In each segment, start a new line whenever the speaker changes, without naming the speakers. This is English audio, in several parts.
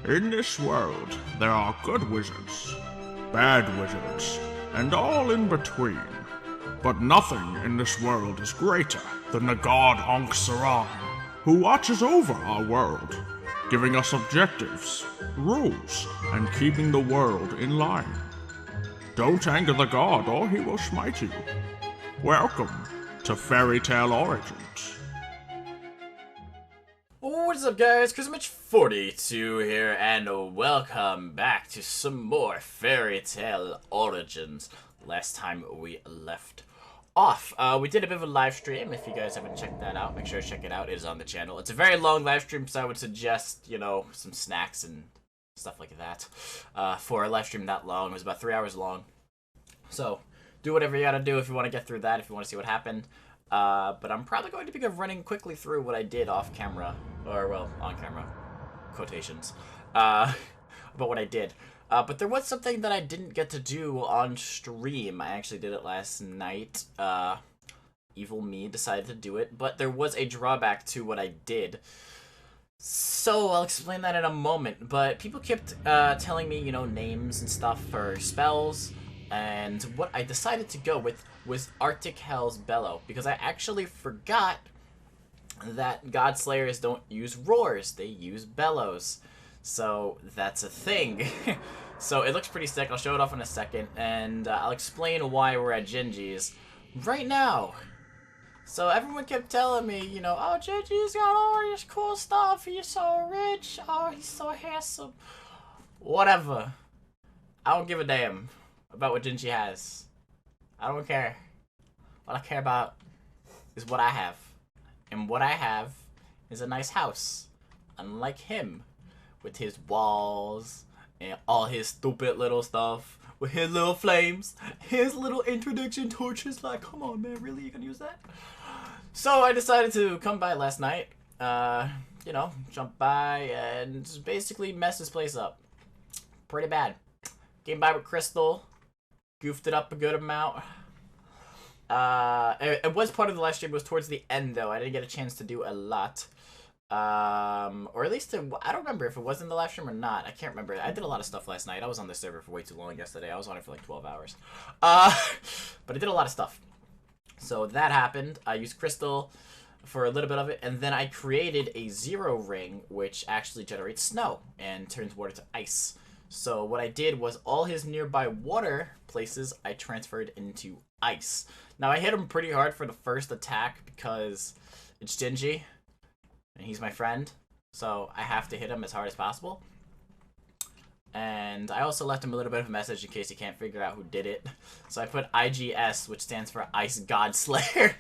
In this world, there are good wizards, bad wizards, and all in between. But nothing in this world is greater than the God Ankhseram, who watches over our world, giving us objectives, rules, and keeping the world in line. Don't anger the god or he will smite you. Welcome to Fairy Tale Origins.
What's up, guys? Mitch42 here, and welcome back to some more Fairy Tale Origins. Last time we left off, we did a bit of a live stream. If you guys haven't checked that out, make sure to check it out. It is on the channel. It's a very long live stream, so I would suggest, you know, some snacks and stuff like that. For a live stream that long, it was about 3 hours long. So, do whatever you gotta do if you want to get through that, if you want to see what happened. But I'm probably going to be running quickly through what I did off camera, or, well, on camera, quotations, about what I did. But there was something that I didn't get to do on stream. I actually did it last night. Evil me decided to do it, but there was a drawback to what I did. So I'll explain that in a moment, but people kept telling me, you know, names and stuff for spells, and what I decided to go with was Arctic Hell's Bellow, because I actually forgot that God Slayers don't use roars, they use bellows. So that's a thing. So it looks pretty sick. I'll show it off in a second, and I'll explain why we're at Gingi's right now. So everyone kept telling me, you know, oh, Gingi's got all this cool stuff, he's so rich, oh, he's so handsome. Whatever. I don't give a damn about what Gingi has. I don't care. What I care about is what I have. And what I have is a nice house. Unlike him, with his walls and all his stupid little stuff, with his little flames, his little interdiction torches. Like, come on, man, really? You gonna use that? So I decided to come by last night, you know, jump by and just basically mess this place up. Pretty bad. Came by with Crystal, goofed it up a good amount. It was part of the live stream. It was towards the end, though. I didn't get a chance to do a lot. Or at least, I don't remember if it was in the live stream or not. I can't remember. I did a lot of stuff last night. I was on the server for way too long yesterday. I was on it for like 12 hours. But I did a lot of stuff. So that happened. I used Crystal for a little bit of it, and then I created a zero ring, which actually generates snow and turns water to ice. So what I did was all his nearby water places I transferred into ice. Now I hit him pretty hard for the first attack because it's Gingi and he's my friend, so I have to hit him as hard as possible. And I also left him a little bit of a message in case he can't figure out who did it. So I put IGS, which stands for Ice God Slayer,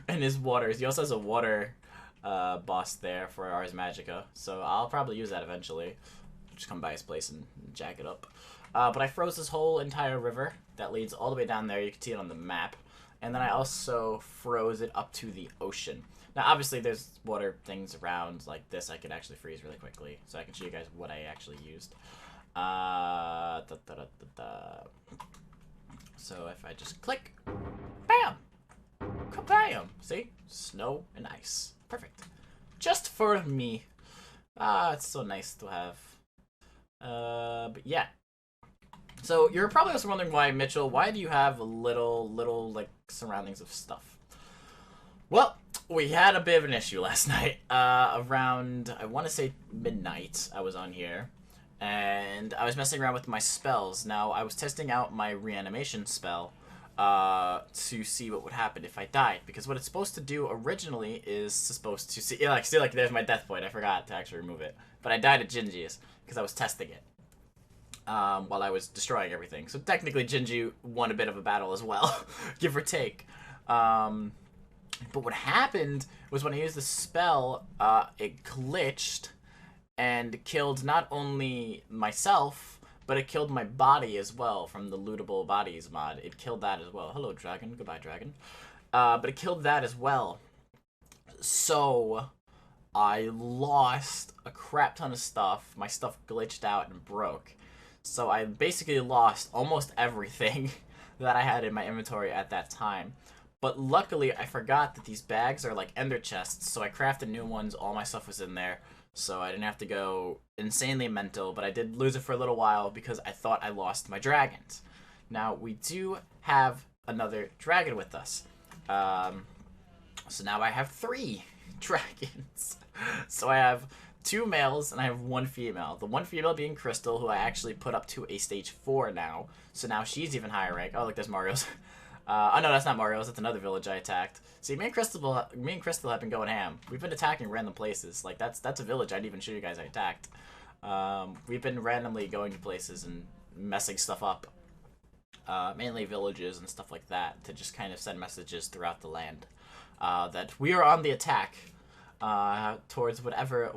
in his waters. He also has a water boss there for Ars Magica, so I'll probably use that eventually. Just come by his place and jack it up. But I froze this whole entire river that leads all the way down there. You can see it on the map. And then I also froze it up to the ocean. Now, obviously, there's water things around like this I could actually freeze really quickly. So I can show you guys what I actually used. So if I just click, bam! Kabam! See? Snow and ice. Perfect. Just for me. It's so nice to have. But yeah. So you're probably also wondering why, Mitchell, why do you have little, like, surroundings of stuff? Well, we had a bit of an issue last night. Around, I want to say midnight, I was on here. And I was messing around with my spells. Now, I was testing out my reanimation spell to see what would happen if I died. Because what it's supposed to do originally is supposed to see, like, there's my death point. I forgot to actually remove it. But I died at Gingi's because I was testing it. While I was destroying everything. So technically Gingi won a bit of a battle as well, give or take. But what happened was when I used the spell, it glitched and killed not only myself, but it killed my body as well from the lootable bodies mod. It killed that as well. Hello, dragon. Goodbye, dragon. But it killed that as well. So I lost a crap ton of stuff. My stuff glitched out and broke. So I basically lost almost everything that I had in my inventory at that time. But luckily, I forgot that these bags are like ender chests, so I crafted new ones. All my stuff was in there. so I didn't have to go insanely mental, but I did lose it for a little while because I thought I lost my dragons. Now, we do have another dragon with us. So now I have 3 dragons. So I have 2 males and I have 1 female. The 1 female being Crystal, who I actually put up to a stage 4 now. So now she's even higher rank. Oh, look, there's Mario's. Oh no, that's not Mario's. That's another village I attacked. See, me and Crystal have been going ham. We've been attacking random places. Like that's a village I didn't even show you guys I attacked. We've been randomly going to places and messing stuff up. Mainly villages and stuff like that, to just kind of send messages throughout the land that we are on the attack towards whatever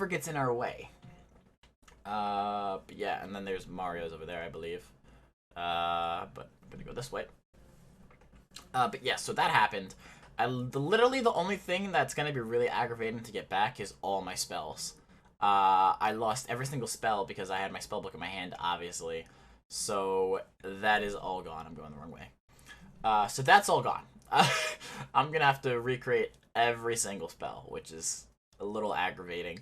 gets in our way. But yeah, and then there's Mario's over there, I believe. But I'm gonna go this way. But yeah, so that happened. Literally the only thing that's gonna be really aggravating to get back is all my spells. I lost every single spell because I had my spell book in my hand, obviously. So that is all gone. I'm going the wrong way. So that's all gone. I'm gonna have to recreate every single spell, which is a little aggravating.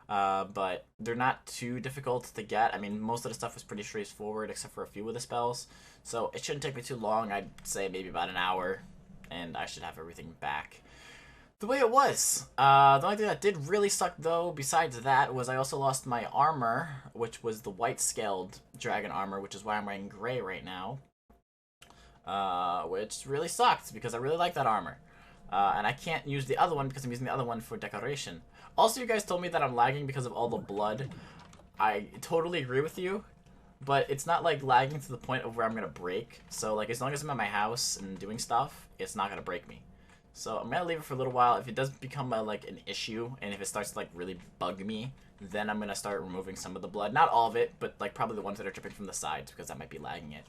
But they're not too difficult to get. I mean, most of the stuff was pretty straightforward, except for a few of the spells. So it shouldn't take me too long. I'd say maybe about an hour, and I should have everything back the way it was. The only thing that did really suck, though, besides that, was I also lost my armor, which was the white-scaled dragon armor, which is why I'm wearing gray right now. Which really sucked, because I really like that armor. And I can't use the other one because I'm using the other one for decoration. Also, you guys told me that I'm lagging because of all the blood. I totally agree with you, but it's not like lagging to the point of where I'm gonna break. So like, as long as I'm at my house and doing stuff, it's not gonna break me. So I'm gonna leave it for a little while. If it does become like an issue, and if it starts to like really bug me, then I'm gonna start removing some of the blood. Not all of it, but like probably the ones that are dripping from the sides, because that might be lagging it.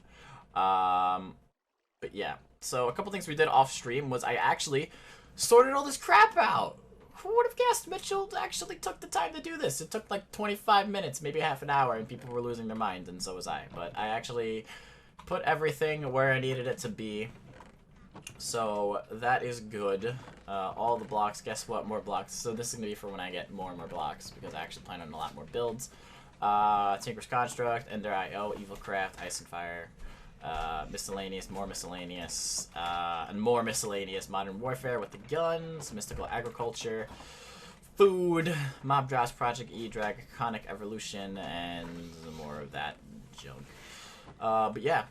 But yeah, so a couple things we did off stream was I actually sorted all this crap out. Who would have guessed Mitchell actually took the time to do this? It took like 25 minutes, maybe half an hour, and people were losing their minds, and so was I. But I actually put everything where I needed it to be. So that is good. All the blocks, guess what? More blocks. So this is going to be for when I get more and more blocks, because I actually plan on a lot more builds. Tinker's Construct, Ender IO, Evil Craft, Ice and Fire. Miscellaneous, more miscellaneous, and more miscellaneous. Modern Warfare with the guns, Mystical Agriculture, Food, Mob Drops, Project E, Draconic Evolution, and more of that junk. But yeah,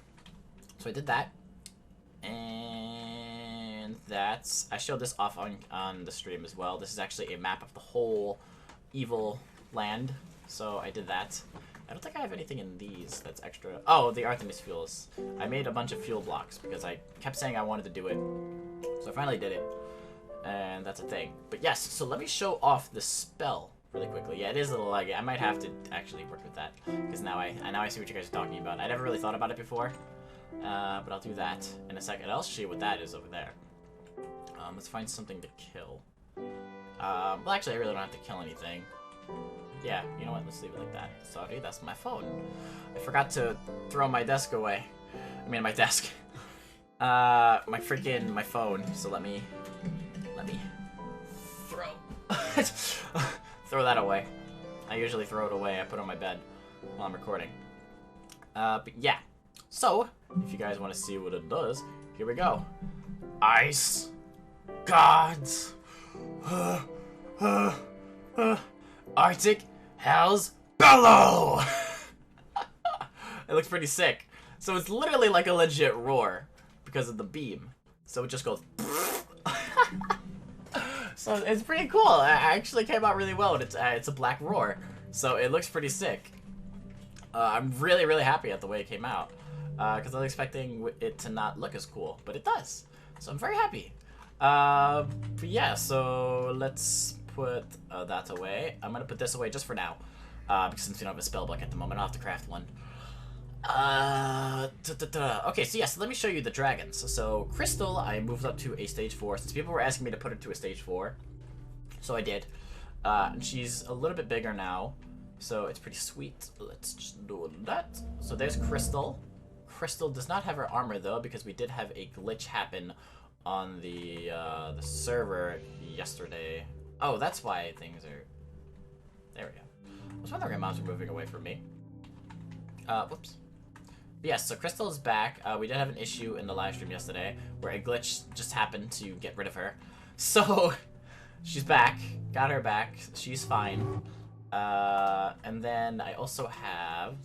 so I did that, and that's, I showed this off on the stream as well. This is actually a map of the whole evil land, so I did that. I don't think I have anything in these that's extra. Oh, the Artemis fuels. I made a bunch of fuel blocks because I kept saying I wanted to do it. So I finally did it. And that's a thing. But yes, so let me show off the spell really quickly. Yeah, it is a little laggy. I might have to actually work with that, because now I see what you guys are talking about. I never really thought about it before. But I'll do that in a second. I'll show you what that is over there. Let's find something to kill. Well, actually, I really don't have to kill anything. Yeah, you know what? Let's leave it like that. Sorry, that's my phone. I forgot to throw my desk away. I mean, my desk. My phone. So let me throw that away. I usually throw it away. I put it on my bed while I'm recording. But yeah. So, if you guys want to see what it does, here we go. Ice gods. Arctic Hell's Bellow! It looks pretty sick. So it's literally like a legit roar because of the beam. So it just goes. So it's pretty cool. It actually came out really well. It's a black roar. So it looks pretty sick. I'm really, really happy at the way it came out. Because I was expecting it to not look as cool. But it does. So I'm very happy. But yeah, so let's put that away. I'm gonna put this away just for now, because since we don't have a spell book at the moment, I'll have to craft one. Okay, so yes, let me show you the dragons. So Crystal, I moved up to a stage 4 since people were asking me to put her to a stage 4, so I did. And she's a little bit bigger now, so it's pretty sweet. Let's just do that. So there's Crystal. Crystal does not have her armor though, because we did have a glitch happen on the server yesterday. Oh, that's why things are... There we go. I was wondering why mobs were moving away from me. Whoops. But yes, so Crystal is back. We did have an issue in the live stream yesterday where a glitch just happened to get rid of her. So, she's back. Got her back. She's fine. And then I also have...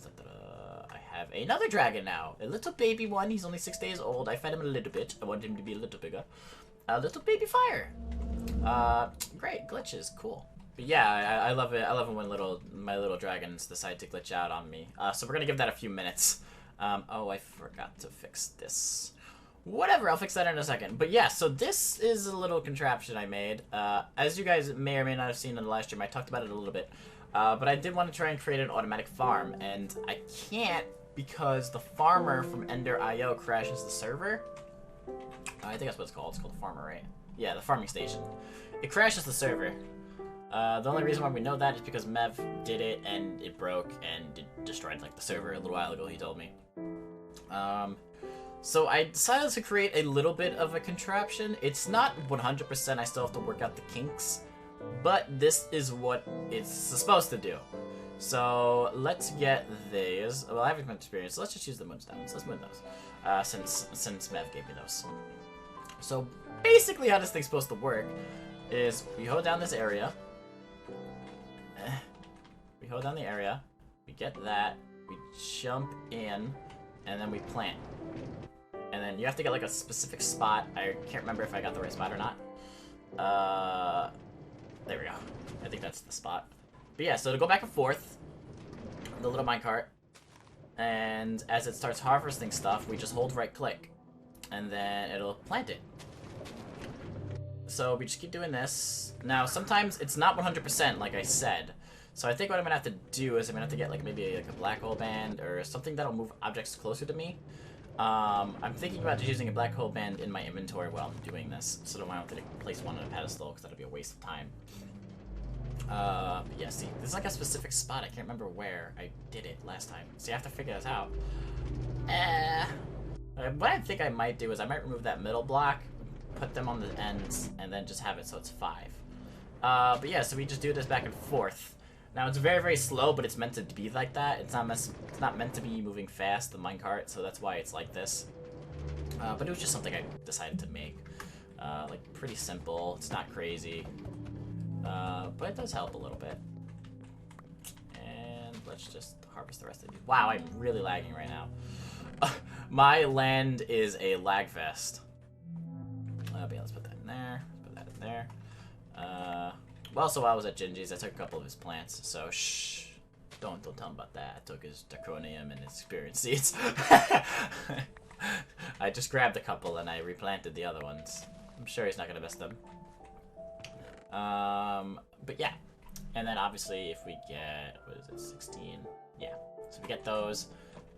I have another dragon now. A little baby one. He's only 6 days old. I fed him a little bit. I wanted him to be a little bigger. A little baby fire. Great. Glitches. Cool. But yeah, I love it. I love it when my little dragons decide to glitch out on me. So we're gonna give that a few minutes. Oh, I forgot to fix this. Whatever, I'll fix that in a second. But yeah, so this is a little contraption I made. As you guys may or may not have seen in the live stream, I talked about it a little bit. But I did want to try and create an automatic farm, and I can't because the farmer from Ender.io crashes the server. I think that's what it's called. It's called the farmer, right? Yeah, the farming station. It crashes the server. The only reason why we know that is because Mev did it and it broke and it destroyed like the server a little while ago, he told me. So I decided to create a little bit of a contraption. It's not 100%, I still have to work out the kinks, but this is what it's supposed to do. So let's get these. Well, I haven't experience, so let's just use the moonstones. Let's moon those, since Mev gave me those. So basically how this thing's supposed to work is we hold down this area. We hold down the area, we get that, we jump in, and then we plant. And then you have to get like a specific spot. I can't remember if I got the right spot or not. There we go. I think that's the spot. But yeah, so to go back and forth, the little minecart, and as it starts harvesting stuff, we just hold right click, and then it'll plant it. So we just keep doing this. Now, sometimes it's not 100% like I said. So I think what I'm going to have to do is I'm going to have to get like maybe like a black hole band or something that'll move objects closer to me. I'm thinking about just using a black hole band in my inventory while I'm doing this, so that I don't have to place one on a pedestal, because that'll be a waste of time. Yeah, see, there's like a specific spot, I can't remember where I did it last time. So you have to figure this out. What I think I might do is I might remove that middle block, put them on the ends, and then just have it so it's 5. But yeah, so we just do this back and forth. Now it's very, very slow, but it's meant to be like that. It's not meant to be moving fast, the minecart, so that's why it's like this. But it was just something I decided to make. Like, pretty simple. It's not crazy. But it does help a little bit. And let's just harvest the rest of these. Wow, I'm really lagging right now. My land is a lag fest. But yeah, let's put that in there. Let's put that in there. Well, so while I was at Gingi's, I took a couple of his plants, so shh. Don't tell him about that. I took his draconium and his experience seeds. I just grabbed a couple and I replanted the other ones. I'm sure he's not gonna miss them. But yeah. And then obviously if we get, what is it, 16? Yeah. So we get those.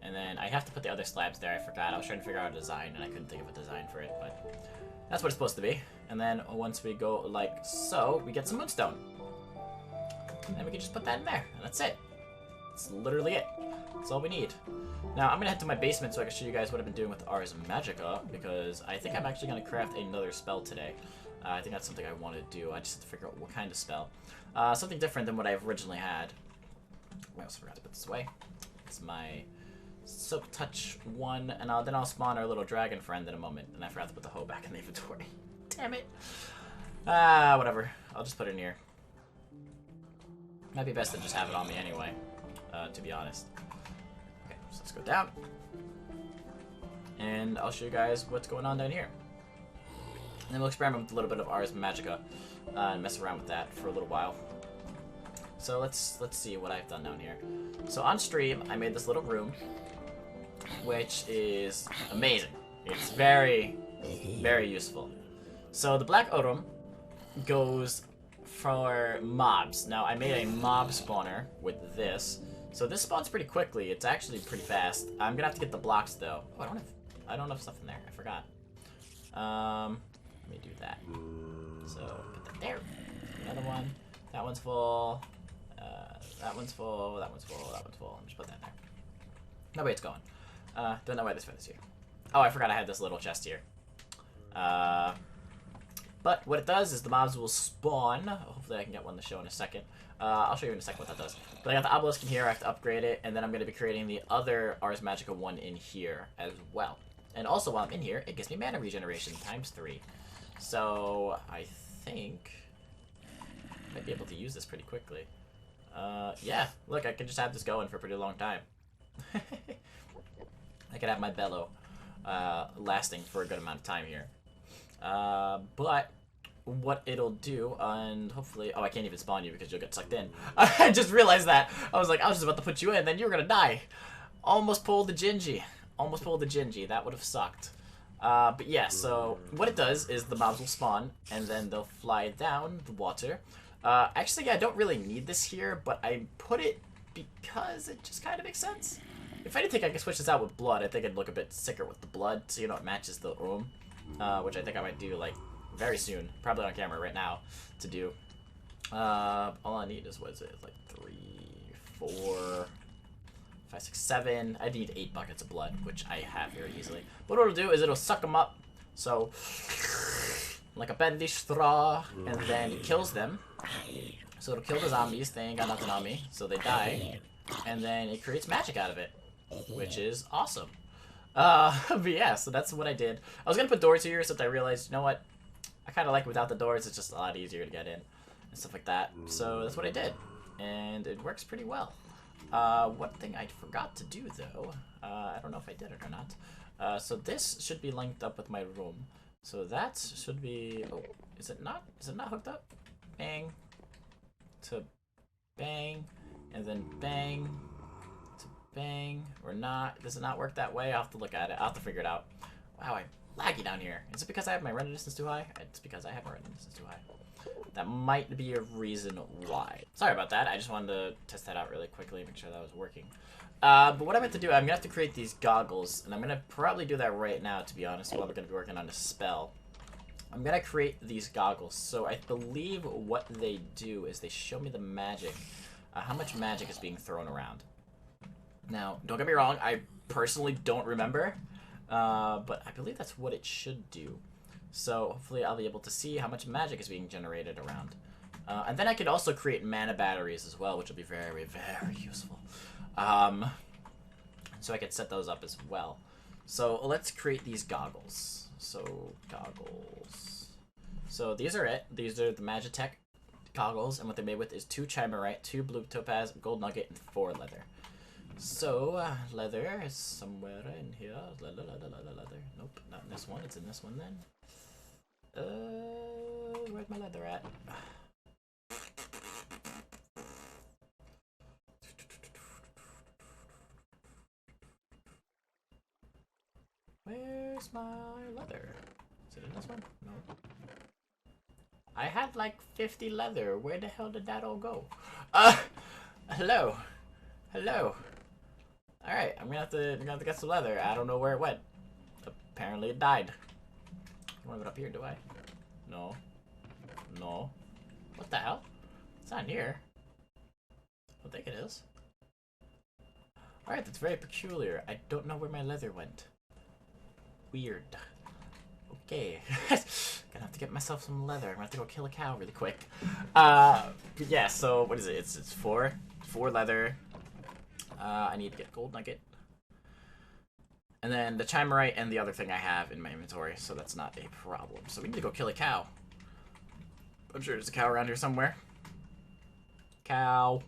And then I have to put the other slabs there, I forgot. I was trying to figure out a design and I couldn't think of a design for it, but that's what it's supposed to be. And then once we go like so, we get some moonstone. And we can just put that in there, and that's it. That's literally it. That's all we need. Now, I'm gonna head to my basement so I can show you guys what I've been doing with Ars Magica, because I think I'm actually gonna craft another spell today. I think that's something I want to do. I just have to figure out what kind of spell. Something different than what I've originally had. I also forgot to put this away. It's my Soap Touch one, and then I'll spawn our little dragon friend in a moment. And I forgot to put the hoe back in the inventory. Damn it. Whatever. I'll just put it in here. Might be best to just have it on me anyway, to be honest. Okay, so let's go down. And I'll show you guys what's going on down here. And then we'll experiment with a little bit of Ars Magica and mess around with that for a little while. So let's see what I've done down here. So on stream, I made this little room, which is amazing. It's very, very useful. So the Black Odom goes for mobs. Now I made a mob spawner with this. So this spawns pretty quickly. It's actually pretty fast. I'm gonna have to get the blocks though. Oh, I don't have stuff in there. I forgot. Let me do that. So put that there. Another one. That one's full. That one's full. That one's full. That one's full. Just put that in there. No way it's going. Don't know why this feather's here. Oh, I forgot I had this little chest here. But what it does is the mobs will spawn. Hopefully I can get one to show in a second. I'll show you in a second what that does. But I got the obelisk in here, I have to upgrade it, and then I'm going to be creating the other Ars Magica one in here as well. And also while I'm in here, it gives me mana regeneration ×3. So I think I might be able to use this pretty quickly. Yeah, look, I can just have this going for a pretty long time. I could have my Bellow lasting for a good amount of time here. But what it'll do, and hopefully... Oh, I can't even spawn you because you'll get sucked in. I just realized that. I was just about to put you in, then you were gonna die. Almost pulled the Gingi. Almost pulled the Gingi. That would have sucked. But yeah, so what it does is the mobs will spawn, and then they'll fly down the water. Actually, I don't really need this here, but I put it because it just kind of makes sense. If anything, I can switch this out with blood. I think it'd look a bit sicker with the blood, so you know it matches the room. Which I think I might do, like, very soon. Probably on camera right now to do. All I need is, what is it, like 3, 4, 5, 6, 7. I need 8 buckets of blood, which I have very easily. What it'll do is it'll suck them up, so, like a bendy straw, and then it kills them. So it'll kill the zombies, they ain't got nothing on me, so they die. And then it creates magic out of it, which is awesome. But yeah, so that's what I did. I was gonna put doors here, since I realized, you know what, I kind of like without the doors, it's just a lot easier to get in, and stuff like that. So that's what I did, and it works pretty well. One thing I forgot to do, though, I don't know if I did it or not. So this should be linked up with my room. So that should be, oh, is it not? Is it not hooked up? Bang, to bang, and then bang, bang, or not. Does it not work that way? I'll have to look at it. I'll have to figure it out. Wow, I'm laggy down here. Is it because I have my render distance too high? It's because I have my render distance too high. That might be a reason why. Sorry about that. I just wanted to test that out really quickly, make sure that was working. But what I'm going to do, I'm going to have to create these goggles, and I'm going to probably do that right now, to be honest, while we're going to be working on a spell. I'm going to create these goggles. So I believe what they do is they show me the magic, how much magic is being thrown around. Now, don't get me wrong, I personally don't remember, but I believe that's what it should do. So hopefully I'll be able to see how much magic is being generated around. And then I could also create mana batteries as well, which will be very, very useful. So I could set those up as well. So let's create these goggles. So, goggles. So these are it. These are the magitech goggles, and what they're made with is 2 chimerite, 2 blue topaz, gold nugget, and 4 leather. So, leather is somewhere in here. Leather. Nope, not in this one. It's in this one then. Where's my leather at? Where's my leather? Is it in this one? No. I had like 50 leather. Where the hell did that all go? Hello. Hello. Alright, I'm gonna have to get some leather. I don't know where it went. Apparently it died. I don't want to go up here, do I? No. No. What the hell? It's not here. I don't think it is. Alright, that's very peculiar. I don't know where my leather went. Weird. Okay. Gonna have to get myself some leather. I'm gonna have to go kill a cow really quick. But yeah, so what is it? It's 4 leather. I need to get gold nugget. And then the chimerite and the other thing I have in my inventory, so that's not a problem. So we need to go kill a cow. I'm sure there's a cow around here somewhere. Cow.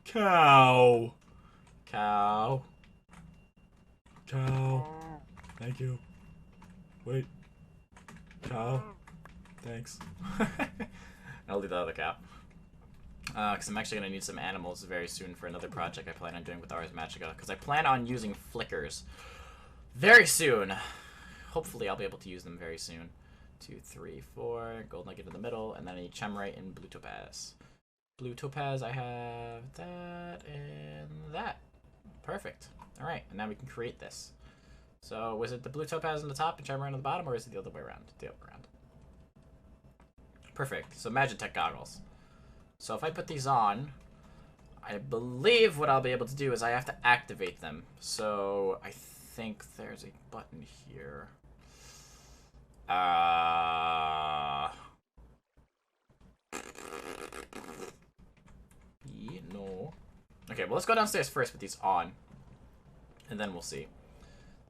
Cow. Cow. Cow. Thank you. Wait. Cow. Thanks. I'll leave the other cow. Because I'm actually going to need some animals very soon for another project I plan on doing with Ars Magica. Because I plan on using flickers very soon. Hopefully I'll be able to use them very soon. 2, 3, 4. Gold nugget in the middle. And then I need chimerite and blue topaz. Blue topaz, I have that and that. Perfect. Alright, and now we can create this. So, was it the blue topaz on the top and chimerite on the bottom, or is it the other way around? The other way around. Perfect. So, magitech goggles. So, if I put these on, I believe what I'll be able to do is I have to activate them. So, I think there's a button here. I Okay, well, let's go downstairs first with these on. And then we'll see.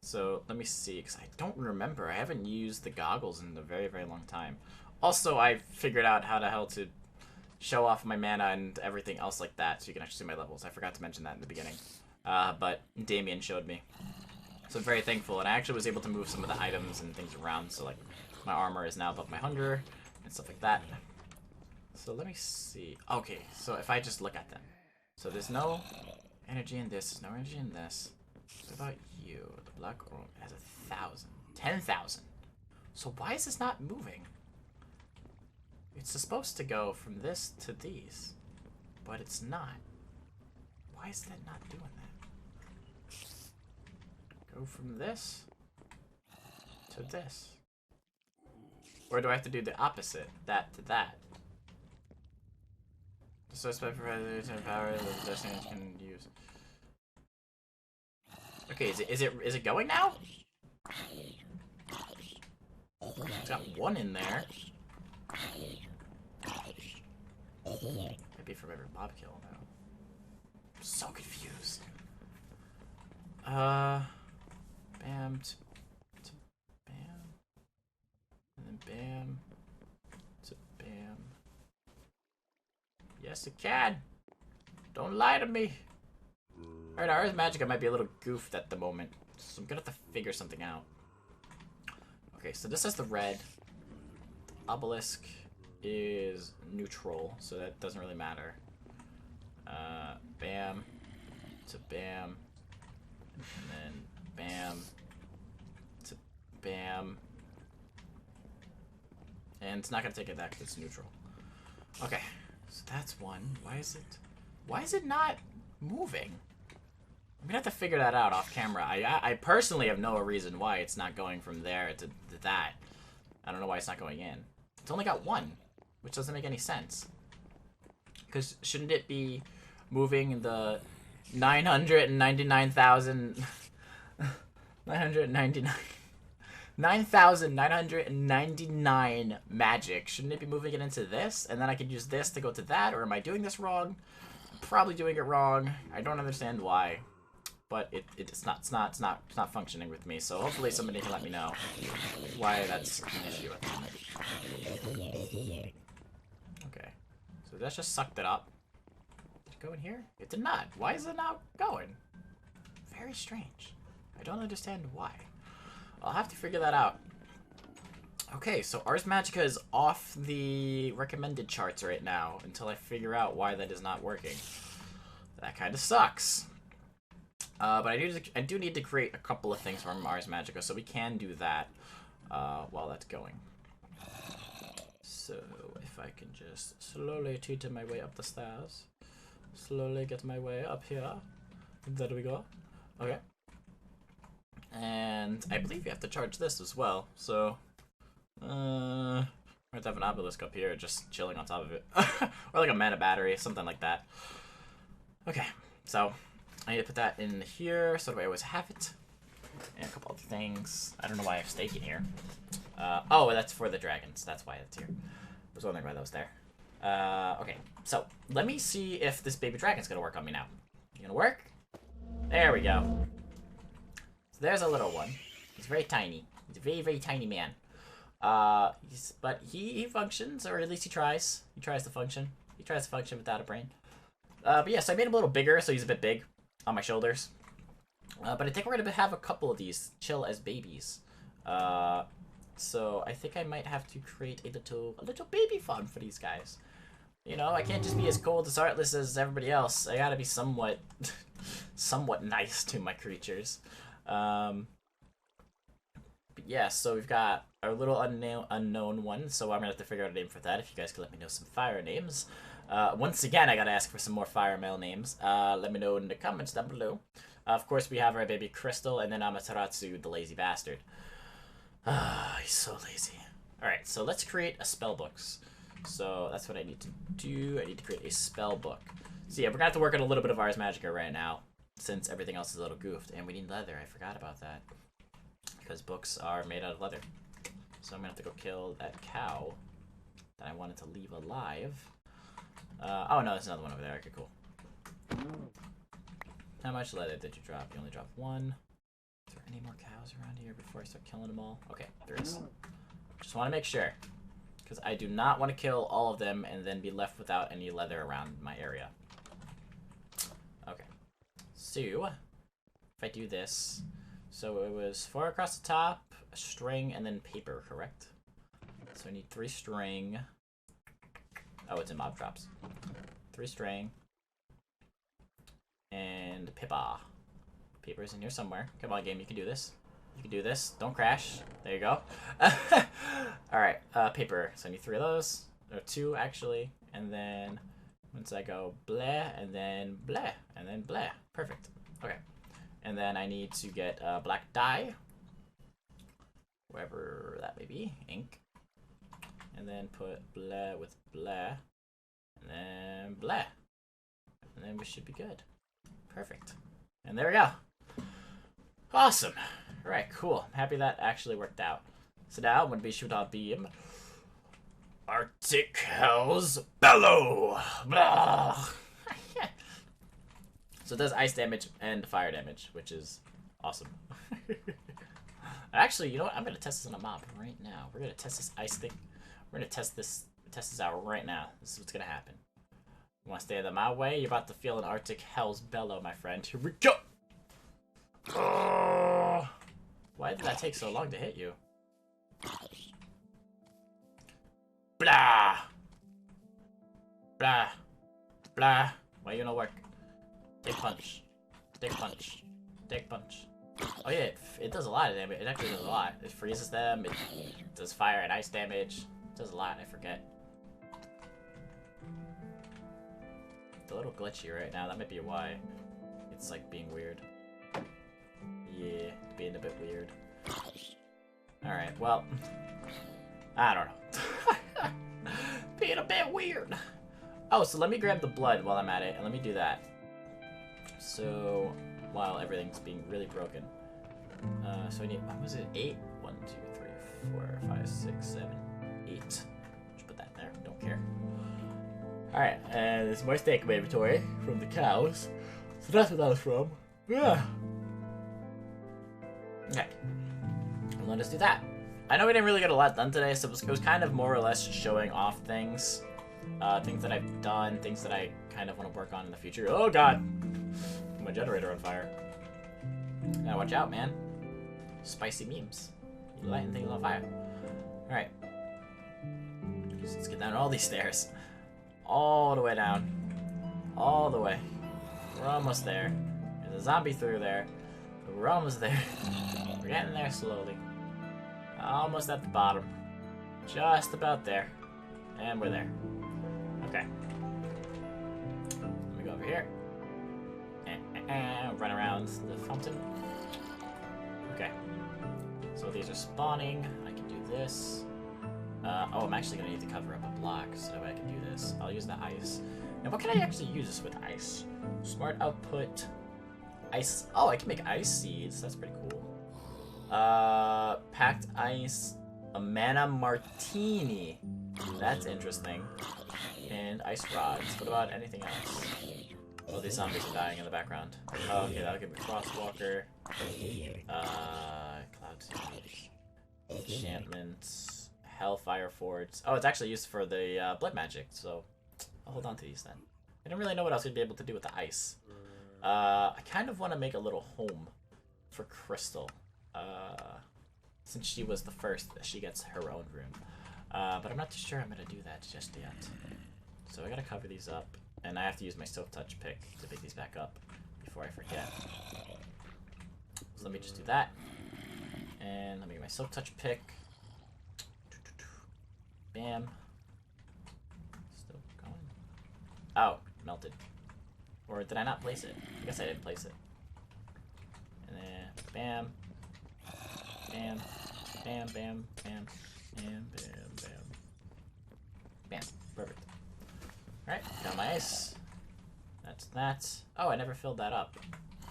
So, let me see, because I don't remember. I haven't used the goggles in a very, very long time. Also, I figured out how the hell to show off my mana and everything else like that, so you can actually see my levels. I forgot to mention that in the beginning. But Damien showed me. So I'm very thankful, and I actually was able to move some of the items and things around, so like, my armor is now above my hunger, and stuff like that. So let me see. Okay, so if I just look at them. So there's no energy in this, there's no energy in this. What about you? The black room has 1,000. 10,000. So why is this not moving? It's supposed to go from this to these, but it's not. Why is that not doing that? Go from this to this. Or do I have to do the opposite? That to that? The suspect provides power that the destination can use. Okay, is it going now? It's got one in there. Maybe from every mob kill now. I'm so confused. Bam to bam. And then bam to bam. Yes, it can. Don't lie to me. Alright, our Earth Magicka might be a little goofed at the moment, so I'm gonna have to figure something out. Okay, so this has the red. The obelisk is neutral, so that doesn't really matter. Bam to bam. And then bam to bam. And it's not gonna take it back because it's neutral. Okay, so that's one. Why is it not moving? I'm gonna have to figure that out off camera. I personally have no reason why it's not going from there to that. I don't know why it's not going in. It's only got one, which doesn't make any sense. Because shouldn't it be moving the 999,000... 9,999 magic. Shouldn't it be moving it into this? And then I could use this to go to that? Or am I doing this wrong? I'm probably doing it wrong. I don't understand why. But it's not functioning with me. So hopefully somebody can let me know why that's an issue at the moment. Okay. So that just sucked it up. Did it go in here? It did not. Why is it not going? Very strange. I don't understand why. I'll have to figure that out. Okay, so Ars Magica is off the recommended charts right now until I figure out why that is not working. That kind of sucks. But I do need to create a couple of things from Ars Magica, so we can do that while that's going. So if I can just slowly teeter my way up the stairs, slowly get my way up here. There we go. Okay. And I believe you have to charge this as well, so we have to have an obelisk up here just chilling on top of it. Or like a mana battery, something like that. Okay, so I need to put that in here so that I always have it. And a couple other things. I don't know why I have steak in here. Oh, that's for the dragons. That's why it's here. I was wondering why that was there. Okay, so let me see if this baby dragon's gonna work on me now. You gonna work? There we go. So there's a little one. He's very tiny. He's a very, very tiny man. But he functions, or at least he tries. He tries to function. He tries to function without a brain. But yes, I made him a little bigger, so he's a bit big on my shoulders. But I think we're gonna have a couple of these chill as babies. So I think I might have to create a little baby farm for these guys. You know, I can't just be as cold as heartless as everybody else. I gotta be somewhat nice to my creatures. But yeah, so we've got our little unknown one, so I'm gonna have to figure out a name for that. If you guys could let me know some fire names. Once again, I gotta ask for some more fire male names. Let me know in the comments down below. Of course, we have our baby Crystal, and then Amaterasu, the lazy bastard. He's so lazy. Alright, so let's create a spell book. So that's what I need to do. I need to create a spell book. So yeah, we're gonna have to work on a little bit of Ars Magica right now, since everything else is a little goofed. And we need leather. I forgot about that. Because books are made out of leather. So I'm gonna have to go kill that cow that I wanted to leave alive. Oh no, there's another one over there. Okay, cool. How much leather did you drop? You only dropped 1. Is there any more cows around here before I start killing them all? Okay, there is. Just want to make sure. Because I do not want to kill all of them and then be left without any leather around my area. Okay. So, if I do this... So it was 4 across the top, a string, and then paper, correct? So I need 3 string. Oh, it's in mob drops. 3 string. And paper. Paper's in here somewhere. Come on, game, you can do this. You can do this. Don't crash. There you go. Alright, paper. So I need 3 of those. Or 2, actually. And then once I go bleh, and then bleh, and then bleh. Perfect. Okay. And then I need to get black dye. Wherever that may be. Ink. And then put bleh with bleh. And then bleh. And then we should be good. Perfect. And there we go. Awesome. Alright, cool. I'm happy that actually worked out. So now, when we shoot our beam, Arctic Hell's Bellow! Blah. So it does ice damage and fire damage, which is awesome. Actually, you know what? I'm going to test this on a mob right now. We're going to test this ice thing. We're going to test this out right now. This is what's going to happen. You want to stay out of my way? You're about to feel an Arctic Hell's Bellow, my friend. Here we go! Oh, why did that take so long to hit you? Blah! Blah! Blah! Why you not work? Take punch. Take punch. Take punch. Oh yeah, it does a lot of damage. It actually does a lot. It freezes them, it does fire and ice damage. It does a lot, I forget. It's a little glitchy right now, that might be why. It's like being weird. Yeah, being a bit weird. Alright, well, I don't know. Being a bit weird. Oh, so let me grab the blood while I'm at it, and let me do that. So, while everything's being really broken. So I need, what was it? 8? 1, 2, 3, 4, 5, 6, 7, 8. Just put that there, don't care. Alright, and there's more steak in my inventory from the cows. So that's what that was from. Yeah. Okay. And let us do that. I know we didn't really get a lot done today, so it was kind of more or less showing off things. Things that I've done, things that I kind of want to work on in the future. Oh god! My generator on fire. Gotta watch out, man. Spicy memes. You lighting things on fire. Alright. So let's get down all these stairs. All the way down. All the way. We're almost there. There's a zombie through there. But we're almost there. We're getting there slowly. Almost at the bottom. Just about there. And we're there. Okay. Let me go over here. And run around the fountain. Okay. So these are spawning. I can do this. Oh, I'm actually going to need to cover up a block so that way I can do this. I'll use the ice. Now, what can I actually use this with ice? Smart output. Ice. Oh, I can make ice seeds. That's pretty cool. Packed ice. A mana martini. That's interesting. And ice rods. What about anything else? Oh, these zombies are dying in the background. Oh, okay, that'll give me Crosswalker. Cloud Seeds. Enchantments. Hellfire Forts. Oh, it's actually used for the blood magic, so I'll hold on to these then. I didn't really know what else we'd be able to do with the ice. I kind of want to make a little home for Crystal. Since she was the first, she gets her own room. But I'm not too sure I'm going to do that just yet. So I got to cover these up. And I have to use my Silk Touch pick to pick these back up before I forget. So let me just do that. And let me get my Silk Touch pick. Bam. Still going. Oh, melted. Or did I not place it? I guess I didn't place it. And then bam. Bam. Bam, bam, bam. Bam, bam, bam. Bam. Perfect. Alright, got my ice. That's that. Oh, I never filled that up.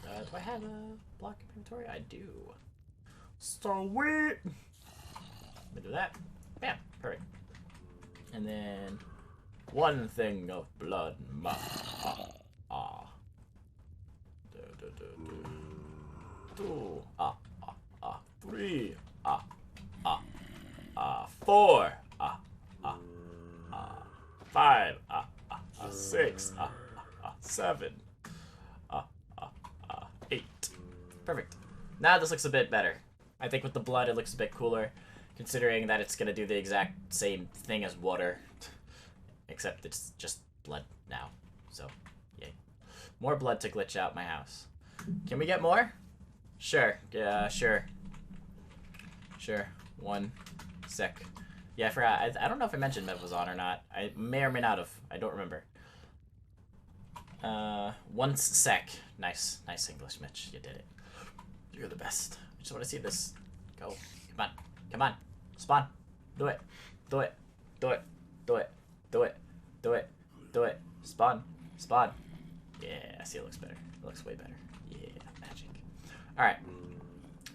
Do I have a block inventory? I do. Sweet! Let me do that. Bam! Perfect. And then one thing of blood. 2, 3, 4, 5, 6, 7, 8. Perfect. Now this looks a bit better. I think with the blood it looks a bit cooler, considering that it's gonna do the exact same thing as water, except it's just blood now. So, yay. More blood to glitch out my house. Can we get more? Sure. Yeah, sure. Sure. 1 sec. Yeah, I forgot. I don't know if I mentioned Mev was on or not. I may or may not have. I don't remember. 1 sec. Nice. Nice English, Mitch. You did it. You're the best. I just want to see this. Go. Come on. Come on. Spawn. Do it. Do it. Do it. Do it. Do it. Do it. Do it. Spawn. Spawn. Yeah, see, it looks better. It looks way better. Yeah, magic. Alright.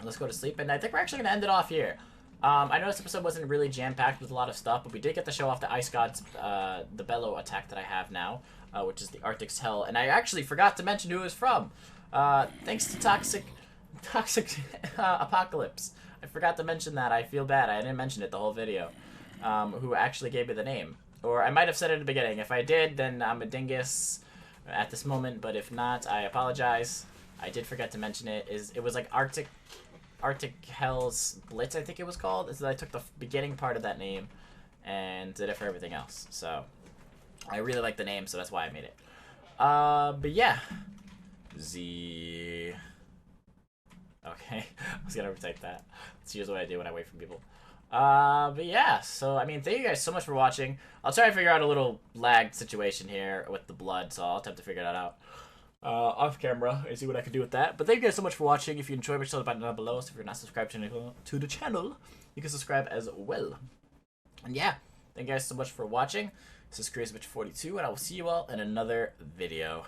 Let's go to sleep, and I think we're actually going to end it off here. I know this episode wasn't really jam-packed with a lot of stuff, but we did get to show off the Ice God's, the Bellow attack that I have now, which is the Arctic's Hell, and I actually forgot to mention who it was from. Thanks to Toxic Apocalypse. I forgot to mention that. I feel bad. I didn't mention it the whole video. Who actually gave me the name. Or I might have said it at the beginning. If I did, then I'm a dingus at this moment, but if not, I apologize. I did forget to mention it. It was like Arctic Hell's Blitz, I think it was called. So I took the beginning part of that name and did it for everything else. So I really like the name, so that's why I made it. But yeah. Z. Okay, I was gonna retype that. That's usually what I do when I wait for people. But yeah, so I mean, thank you guys so much for watching. I'll try to figure out a little lag situation here with the blood, so I'll attempt to figure that out off camera and see what I can do with that. But thank you guys so much for watching. If you enjoyed, make sure to button down below. So if you're not subscribed to the channel, you can subscribe as well. And yeah, thank you guys so much for watching. This is Ep.11, and I will see you all in another video.